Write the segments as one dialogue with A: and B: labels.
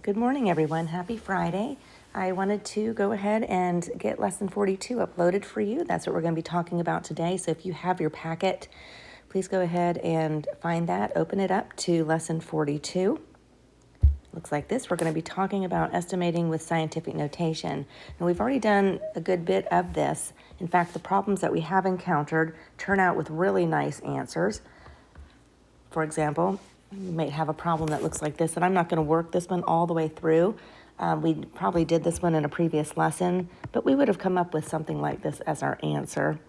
A: Good morning, everyone. Happy Friday. I wanted to go ahead and get lesson 42 uploaded for you. That's what we're going to be talking about today. So if you have your packet, please go ahead and find that, open it up to lesson 42. Looks like this. We're going to be talking about estimating with scientific notation. And we've already done a good bit of this. In fact, the problems that we have encountered turn out with really nice answers. For example, you might have a problem that looks like this, and I'm not going to work this one all the way through. We probably did this one in a previous lesson, but we would have come up with something like this as our answer.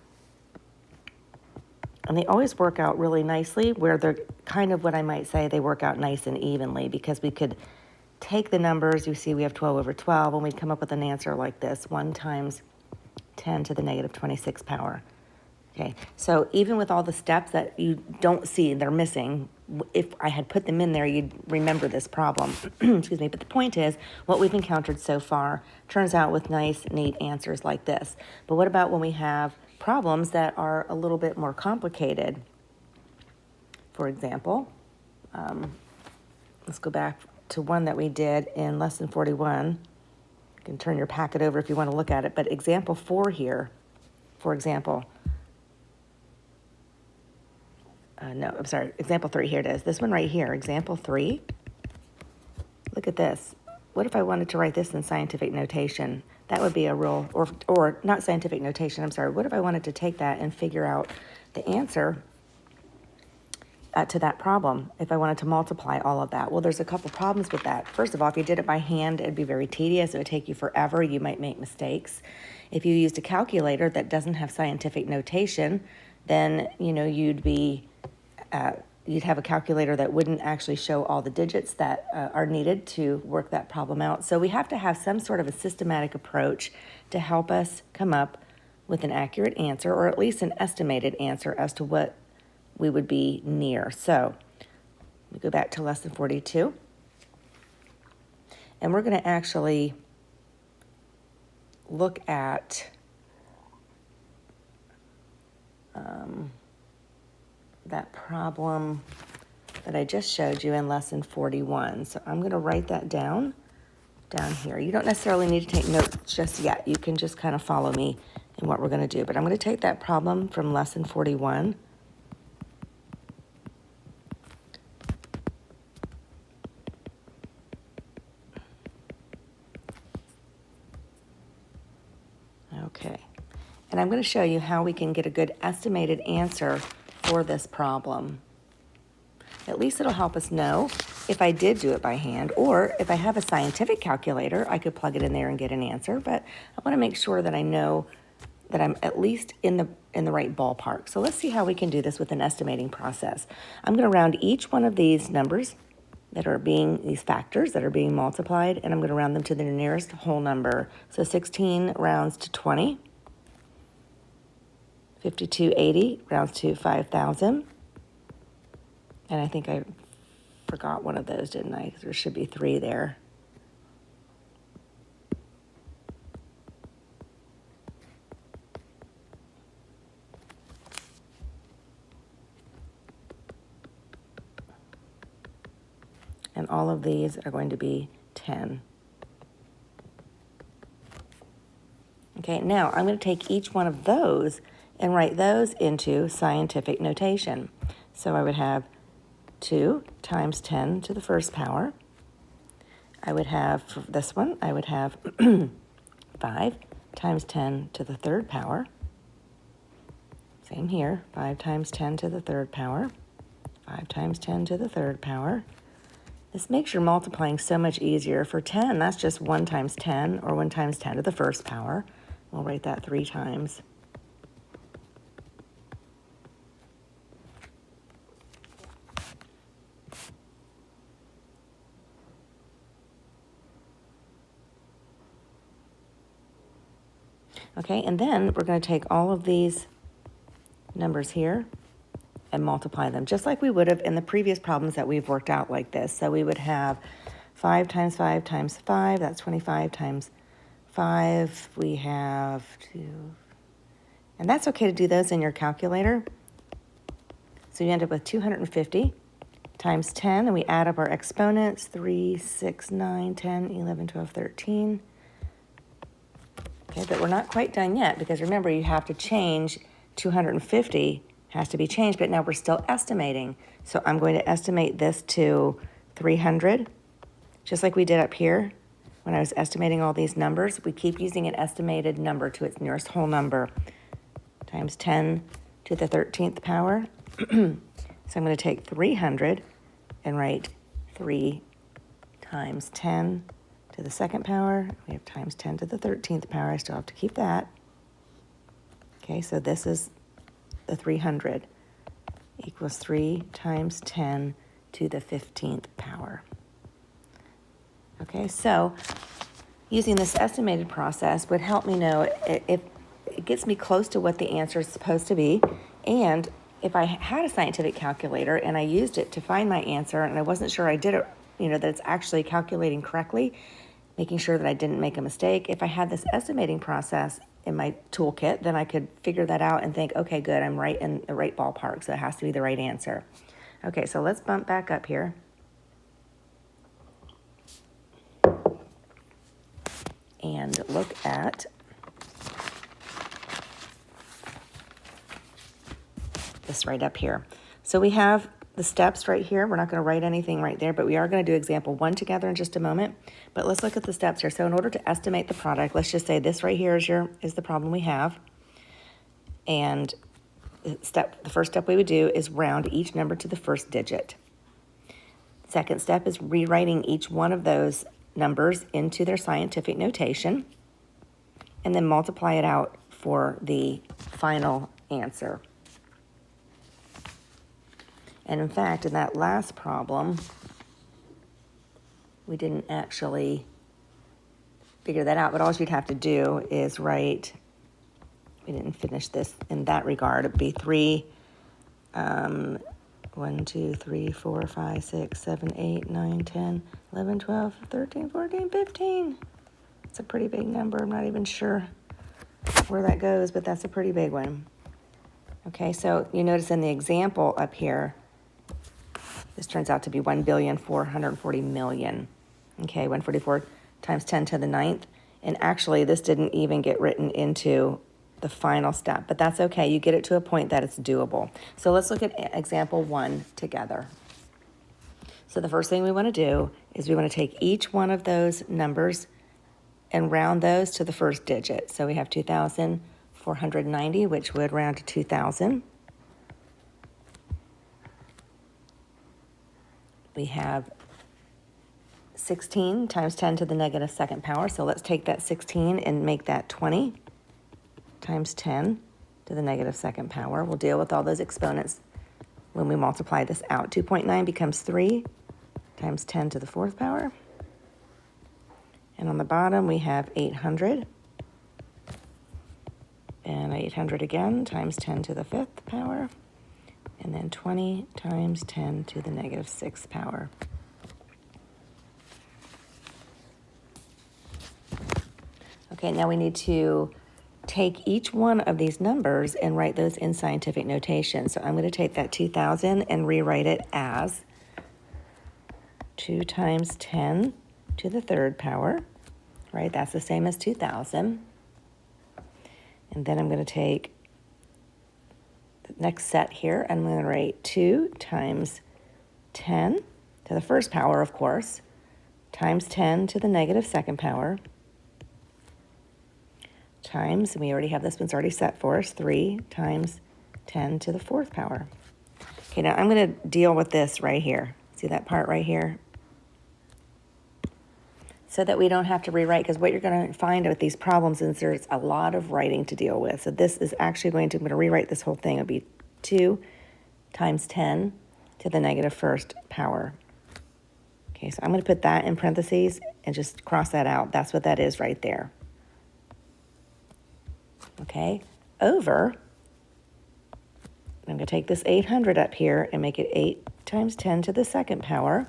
A: And they always work out really nicely, where they're kind of what I might say, they work out nice and evenly, because we could take the numbers. You see we have 12 over 12, and we'd come up with an answer like this, 1 times 10 to the negative 26 power. Okay, so even with all the steps that you don't see, they're missing, if I had put them in there, you'd remember this problem. Excuse me, but the point is, what we've encountered so far turns out with nice, neat answers like this. But what about when we have problems that are a little bit more complicated? For example, let's go back to one that we did in lesson 41. You can turn your packet over if you want to look at it, but example 4 here, for example, example 3, here it is. This one right here, example 3. Look at this. What if I wanted to write this in scientific notation? That would be a real, or not scientific notation, I'm sorry. What if I wanted to take that and figure out the answer to that problem, if I wanted to multiply all of that? Well, there's a couple problems with that. First of all, if you did it by hand, it'd be very tedious. It would take you forever. You might make mistakes. If you used a calculator that doesn't have scientific notation, then, you'd have a calculator that wouldn't actually show all the digits that are needed to work that problem out. So we have to have some sort of a systematic approach to help us come up with an accurate answer, or at least an estimated answer as to what we would be near. So we go back to lesson 42. And we're going to actually look at that problem that I just showed you in lesson 41. So I'm going to write that down here. You don't necessarily need to take notes just yet. You can just kind of follow me in what we're going to do. But I'm going to take that problem from lesson 41. Okay. And I'm going to show you how we can get a good estimated answer for this problem. At least it'll help us know if I did do it by hand, or if I have a scientific calculator, I could plug it in there and get an answer. But I want to make sure that I know that I'm at least in the right ballpark. So let's see how we can do this with an estimating process. I'm going to round each one of these numbers these factors that are being multiplied, and I'm going to round them to their nearest whole number. So 16 rounds to 20. 5280 rounds to 5,000. And I think I forgot one of those, didn't I? Because there should be 3 there. And all of these are going to be 10. Okay, now I'm going to take each one of those and write those into scientific notation. So I would have 2 times 10 to the first power. I would have, for this one, I would have 5 times 10 to the third power. Same here, 5 times 10 to the third power. 5 times 10 to the third power. This makes your multiplying so much easier. For 10, that's just 1 times 10, or 1 times 10 to the first power. We'll write that 3 times. Okay, and then we're going to take all of these numbers here and multiply them, just like we would have in the previous problems that we've worked out like this. So we would have 5 times 5 times 5, that's 25 times 5. We have 2, and that's okay to do those in your calculator. So you end up with 250 times 10, and we add up our exponents, 3, 6, 9, 10, 11, 12, 13. Okay, but we're not quite done yet, because remember, you have to change 250 has to be changed, but now we're still estimating. So I'm going to estimate this to 300, just like we did up here. When I was estimating all these numbers, we keep using an estimated number to its nearest whole number, times 10 to the 13th power. So I'm going to take 300 and write 3 times 10 to the second power. We have times 10 to the 13th power. I still have to keep that. Okay, so this is the 300 equals 3 times 10 to the 15th power. Okay, so using this estimated process would help me know if it gets me close to what the answer is supposed to be. And if I had a scientific calculator and I used it to find my answer and I wasn't sure I did it, that it's actually calculating correctly, making sure that I didn't make a mistake. If I had this estimating process in my toolkit, then I could figure that out and think, okay, good, I'm right in the right ballpark, so it has to be the right answer. Okay, so let's bump back up here. And look at this right up here. So we have the steps right here. We're not going to write anything right there, but we are going to do example 1 together in just a moment. But let's look at the steps here. So in order to estimate the product, let's just say this right here is the problem we have. And the first step we would do is round each number to the first digit. Second step is rewriting each one of those numbers into their scientific notation, and then multiply it out for the final answer. And in fact, in that last problem, we didn't actually figure that out, but all you'd have to do is write, we didn't finish this in that regard, it'd be 3, 1, 2, 3, 4, 5, 6, 7, 8, 9, 10, 11, 12, 13, 14, 15. It's a pretty big number. I'm not even sure where that goes, but that's a pretty big one. Okay, so you notice in the example up here, this turns out to be 1,440,000,000. Okay, 144 times 10 to the 9th. And actually, this didn't even get written into the final step, but that's okay. You get it to a point that it's doable. So let's look at example 1 together. So the first thing we want to do is we want to take each one of those numbers and round those to the first digit. So we have 2,490, which would round to 2,000. We have 16 times 10 to the negative second power. So let's take that 16 and make that 20 times 10 to the negative second power. We'll deal with all those exponents when we multiply this out. 2.9 becomes 3 times 10 to the fourth power. And on the bottom, we have 800. And 800 again times 10 to the fifth power. And then 20 times 10 to the negative sixth power. Okay, now we need to take each one of these numbers and write those in scientific notation. So I'm going to take that 2,000 and rewrite it as 2 times 10 to the third power, right? That's the same as 2,000. And then I'm going to take the next set here. I'm going to write 2 times 10 to the first power, of course, times 10 to the negative second power, times, and we already have this one's already set for us, 3 times 10 to the fourth power. Okay, now I'm going to deal with this right here. See that part right here? So that we don't have to rewrite, because what you're going to find with these problems is there's a lot of writing to deal with. So this is actually I'm going to rewrite this whole thing. It'll be 2 times 10 to the negative first power. Okay, so I'm going to put that in parentheses and just cross that out. That's what that is right there. Okay, over, I'm going to take this 800 up here and make it 8 times 10 to the second power.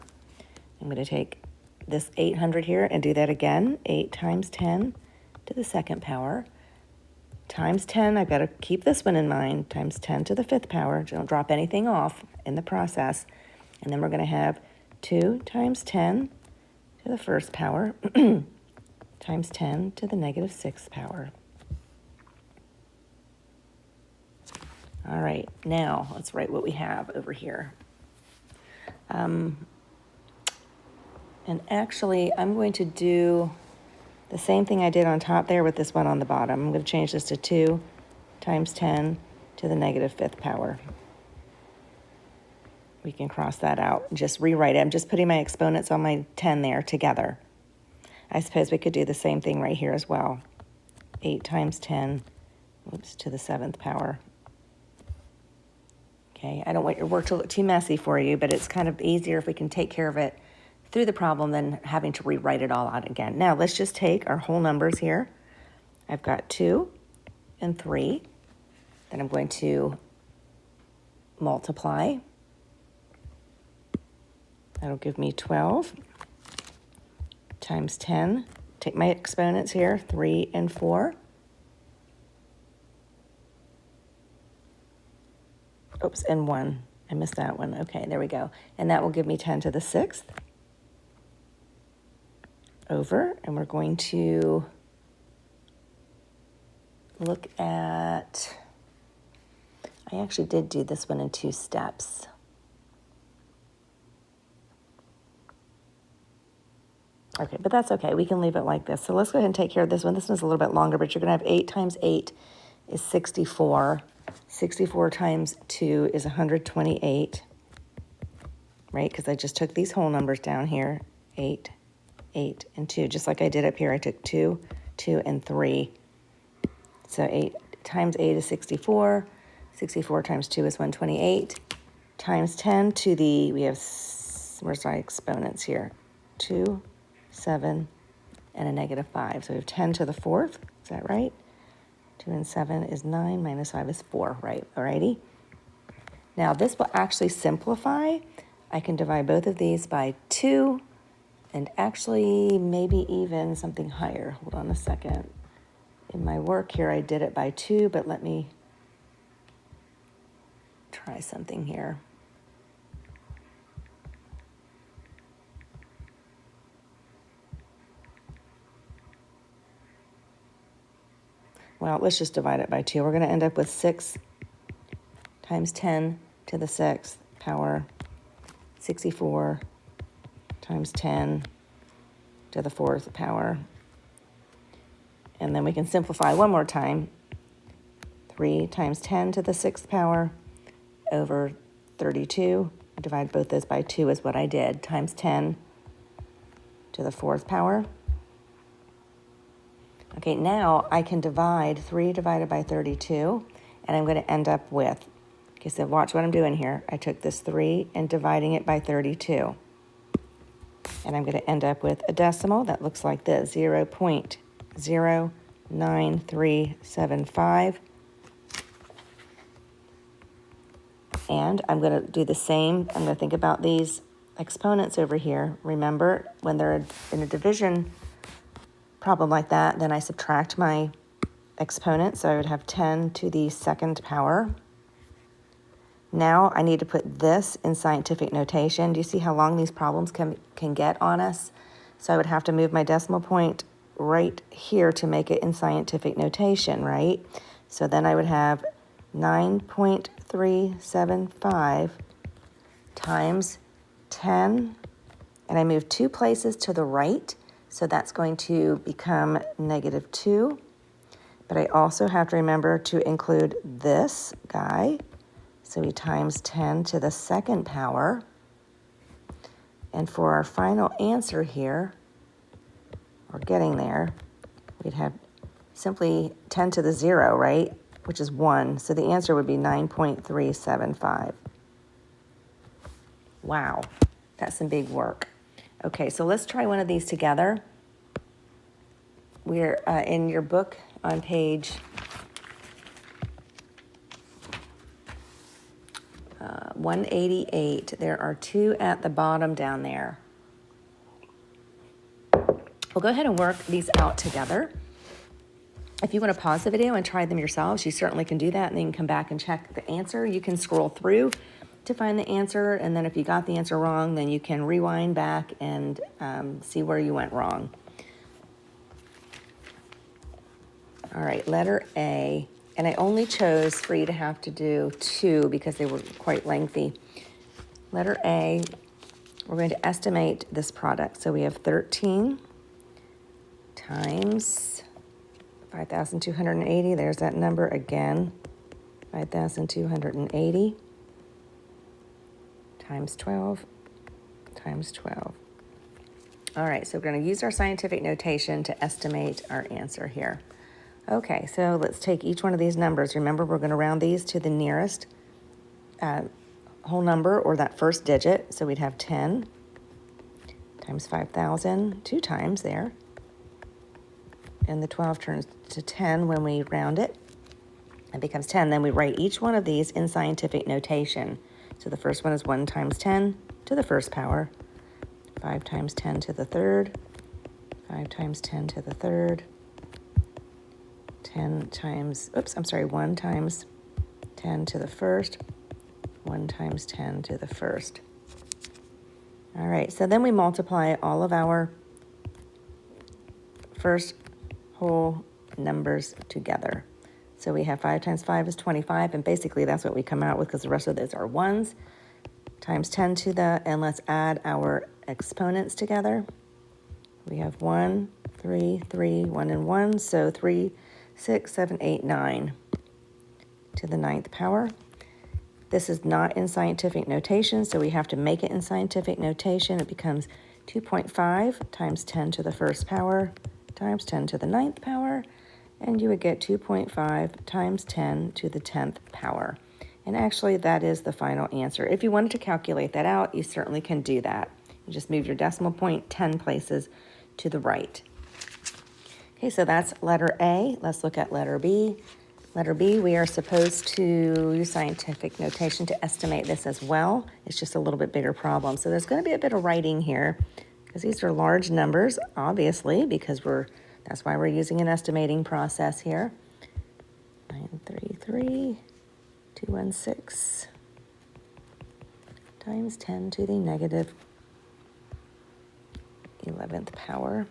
A: I'm going to take this 800 here and do that again, 8 times 10 to the second power, times 10, I've got to keep this one in mind, times 10 to the fifth power, don't drop anything off in the process, And then we're going to have 2 times 10 to the first power times 10 to the negative 6th power. All right, now let's write what we have over here. And actually, I'm going to do the same thing I did on top there with this one on the bottom. I'm going to change this to 2 times 10 to the negative 5th power. We can cross that out, just rewrite it. I'm just putting my exponents on my 10 there together. I suppose we could do the same thing right here as well. 8 times 10, to the 7th power. Okay, I don't want your work to look too messy for you, but it's kind of easier if we can take care of it through the problem than having to rewrite it all out again. Now, let's just take our whole numbers here. I've got 2 and 3. Then I'm going to multiply. That'll give me 12 times 10. Take my exponents here, 3 and 4. Oops, and 1. I missed that one. Okay, there we go. And that will give me 10 to the 6th over. And we're going to look at, I actually did do this one in 2 steps. Okay, but that's okay. We can leave it like this. So let's go ahead and take care of this one. This one's a little bit longer, but you're going to have 8 times 8 is 64. 64 times 2 is 128, right? Because I just took these whole numbers down here, 8, 8, and 2. Just like I did up here, I took 2, 2, and 3. So 8 times 8 is 64. 64 times 2 is 128. Times 10 to the, we have, where's my exponents here? 2, 7, and a negative 5. So we have 10 to the 4th. Is that right? 2 and 7 is 9, minus 5 is 4, right? Alrighty. Now this will actually simplify. I can divide both of these by 2, and actually maybe even something higher. Hold on a second. In my work here, I did it by 2, but let me try something here. Well, let's just divide it by 2. We're going to end up with 6 times 10 to the 6th power, 64 times 10 to the 4th power. And then we can simplify one more time. 3 times 10 to the 6th power over 32. Divide both those by 2 is what I did, times 10 to the 4th power. Okay, now I can divide 3 divided by 32, and I'm going to end up with, okay, so watch what I'm doing here. I took this 3 and dividing it by 32. And I'm going to end up with a decimal that looks like this, 0.09375. And I'm going to do the same. I'm going to think about these exponents over here. Remember, when they're in a division problem like that, then I subtract my exponent, so I would have 10 to the 2nd power. Now I need to put this in scientific notation. Do you see how long these problems can get on us? So I would have to move my decimal point right here to make it in scientific notation, right? So then I would have 9.375 times 10, and I move 2 places to the right. So that's going to become -2. But I also have to remember to include this guy. So we times 10 to the 2nd power. And for our final answer here, we're getting there, we'd have simply 10 to the 0, right? Which is 1. So the answer would be 9.375. Wow, that's some big work. Okay, so let's try one of these together. We're in your book on page 188. There are 2 at the bottom down there. We'll go ahead and work these out together. If you want to pause the video and try them yourselves, you certainly can do that, and then you can come back and check the answer. You can scroll through to find the answer, and then if you got the answer wrong, then you can rewind back and see where you went wrong. All right, letter A, and I only chose for you to have to do 2 because they were quite lengthy. Letter A, we're going to estimate this product. So we have 13 times 5,280. There's that number again, 5,280 times 12 times 12. All right, so we're going to use our scientific notation to estimate our answer here. Okay, so let's take each one of these numbers. Remember, we're going to round these to the nearest whole number, or that first digit. So we'd have 10 times 5,000, 2 times there. And the 12 turns to 10 when we round it. It becomes 10. Then we write each one of these in scientific notation. So the first one is 1 times 10 to the first power, 5 times 10 to the third, 5 times 10 to the third, 1 times 10 to the first, 1 times 10 to the first. All right, so then we multiply all of our first whole numbers together. So we have 5 times 5 is 25, and basically that's what we come out with because the rest of those are ones, times 10 to the, and let's add our exponents together. We have 1, 3, 3, 1 and 1, so 3, 6, 7, 8, 9 to the 9th power. This is not in scientific notation, so we have to make it in scientific notation. It becomes 2.5 times 10 to the first power times 10 to the 9th power, and you would get 2.5 times 10 to the 10th power. And actually, that is the final answer. If you wanted to calculate that out, you certainly can do that. You just move your decimal point 10 places to the right. Okay, so that's letter A. Let's look at letter B. Letter B, we are supposed to use scientific notation to estimate this as well. It's just a little bit bigger problem. So there's going to be a bit of writing here because these are large numbers, obviously, because that's why we're using an estimating process here. 933, 216 times 10 to the negative 11th power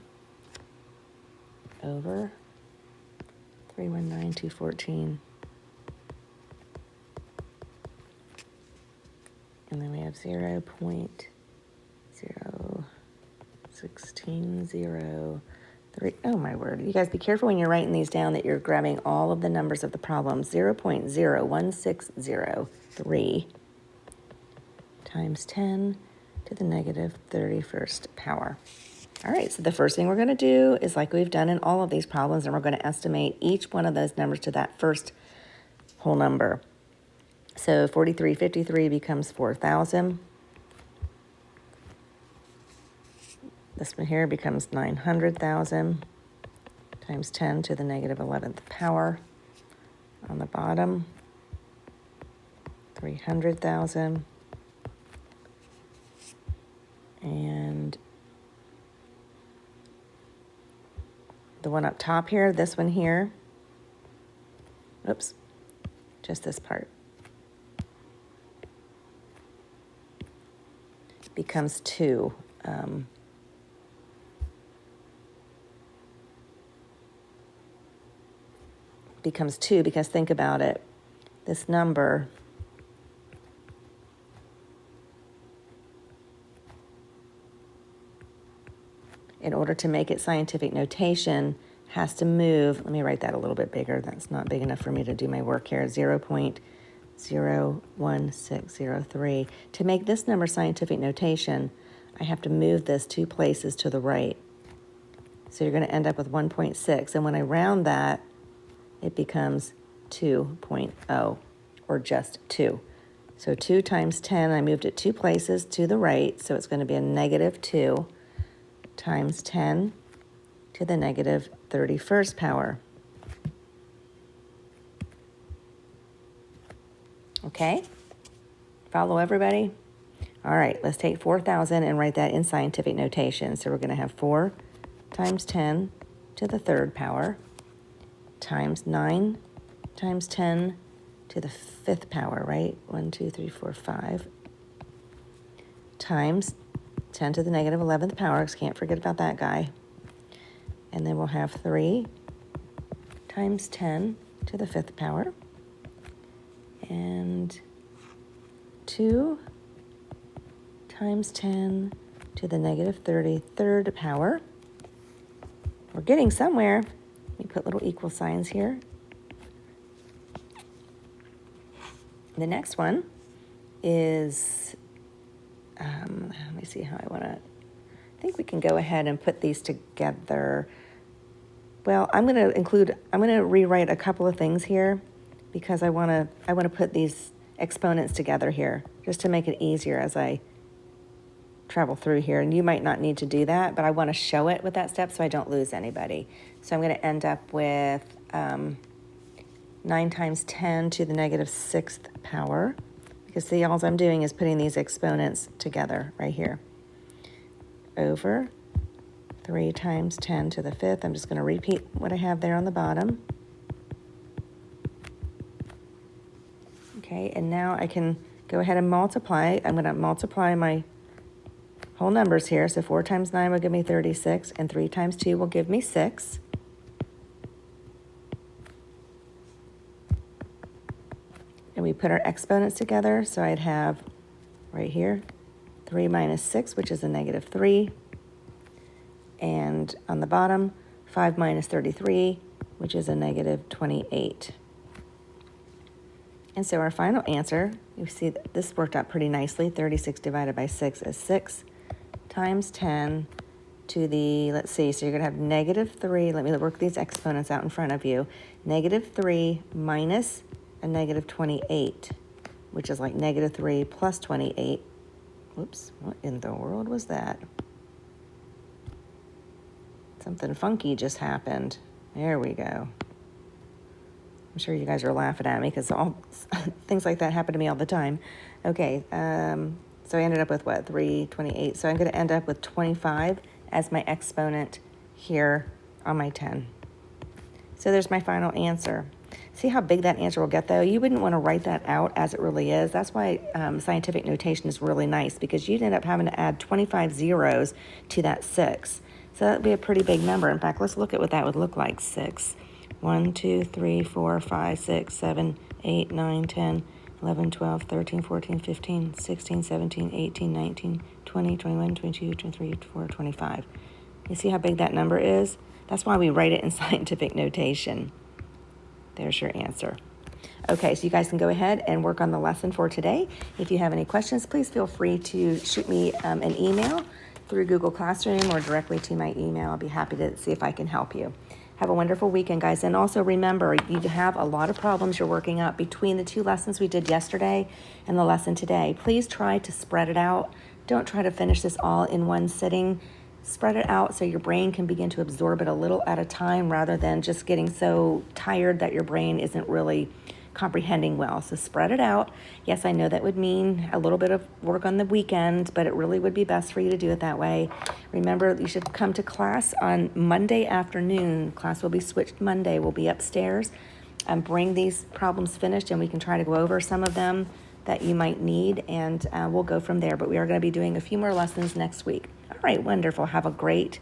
A: over 319,214. And then we have 0.016003. Oh my word. You guys be careful when you're writing these down that you're grabbing all of the numbers of the problem. 0.01603 times 10 to the negative 31st power. All right, so the first thing we're going to do is like we've done in all of these problems, and we're going to estimate each one of those numbers to that first whole number. So 4353 becomes 4,000. This one here becomes 900,000 times 10 to the negative 11th power. On the bottom, 300,000. And the one up top here, this one here, oops, just this part, becomes 2. Becomes 2 because think about it, this number in order to make it scientific notation, has to move, let me write that a little bit bigger, that's not big enough for me to do my work here, 0.01603. To make this number scientific notation, I have to move this 2 places to the right. So you're going to end up with 1.6, and when I round that, it becomes 2.0, or just 2. So 2 times 10, I moved it 2 places to the right, so it's going to be a negative 2 times 10 to the negative 31st power. Okay? Follow everybody? All right, let's take 4,000 and write that in scientific notation. So we're going to have 4 times 10 to the third power times 9 times 10 to the 5th power, right? 1, 2, 3, 4, 5, times 10 to the negative 11th power, because can't forget about that guy. And then we'll have 3 times 10 to the 5th power, and 2 times 10 to the negative 33rd power. We're getting somewhere. Let me put little equal signs here. The next one is, let me see how I want to, I think we can go ahead and put these together. Well, I'm going to rewrite a couple of things here because I want to put these exponents together here just to make it easier as I travel through here. And you might not need to do that, but I want to show it with that step so I don't lose anybody. So I'm going to end up with 9 times 10 to the negative 6th power, because see, all I'm doing is putting these exponents together right here, over 3 times 10 to the 5th. I'm just going to repeat what I have there on the bottom. Okay, and now I can go ahead and multiply. I'm going to multiply my whole numbers here. So 4 times 9 will give me 36, and 3 times 2 will give me 6. And we put our exponents together, so I'd have right here 3 minus 6, which is a negative 3. And on the bottom, 5 minus 33, which is a negative 28. And so our final answer, you see that this worked out pretty nicely. 36 divided by 6 is 6 times 10 to the, let's see, so you're going to have negative 3. Let me work these exponents out in front of you. Negative 3 minus a negative 28, which is like negative 3 plus 28. Whoops, what in the world was that? Something funky just happened. There we go. I'm sure you guys are laughing at me because all things like that happen to me all the time. Okay, so I ended up with what, 328. So I'm going to end up with 25 as my exponent here on my 10. So there's my final answer. See how big that answer will get, though? You wouldn't want to write that out as it really is. That's why scientific notation is really nice, because you'd end up having to add 25 zeros to that 6. So that would be a pretty big number. In fact, let's look at what that would look like. 6. 1, 2, 3, 4, 5, 6, 7, 8, 9, 10, 11, 12, 13, 14, 15, 16, 17, 18, 19, 20, 21, 22, 23, 24, 25. You see how big that number is? That's why we write it in scientific notation. There's your answer. Okay, so you guys can go ahead and work on the lesson for today. If you have any questions, please feel free to shoot me an email through Google Classroom or directly to my email. I'll be happy to see if I can help you. Have a wonderful weekend, guys. And also remember, you have a lot of problems you're working out between the 2 lessons we did yesterday and the lesson today. Please try to spread it out. Don't try to finish this all in one sitting. Spread it out so your brain can begin to absorb it a little at a time rather than just getting so tired that your brain isn't really comprehending well. So spread it out. Yes, I know that would mean a little bit of work on the weekend, but it really would be best for you to do it that way. Remember, you should come to class on Monday afternoon. Class will be switched Monday. We'll be upstairs and bring these problems finished, and we can try to go over some of them that you might need, and we'll go from there. But we are going to be doing a few more lessons next week. All right, wonderful. Have a great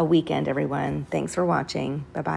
A: weekend, everyone. Thanks for watching. Bye-bye.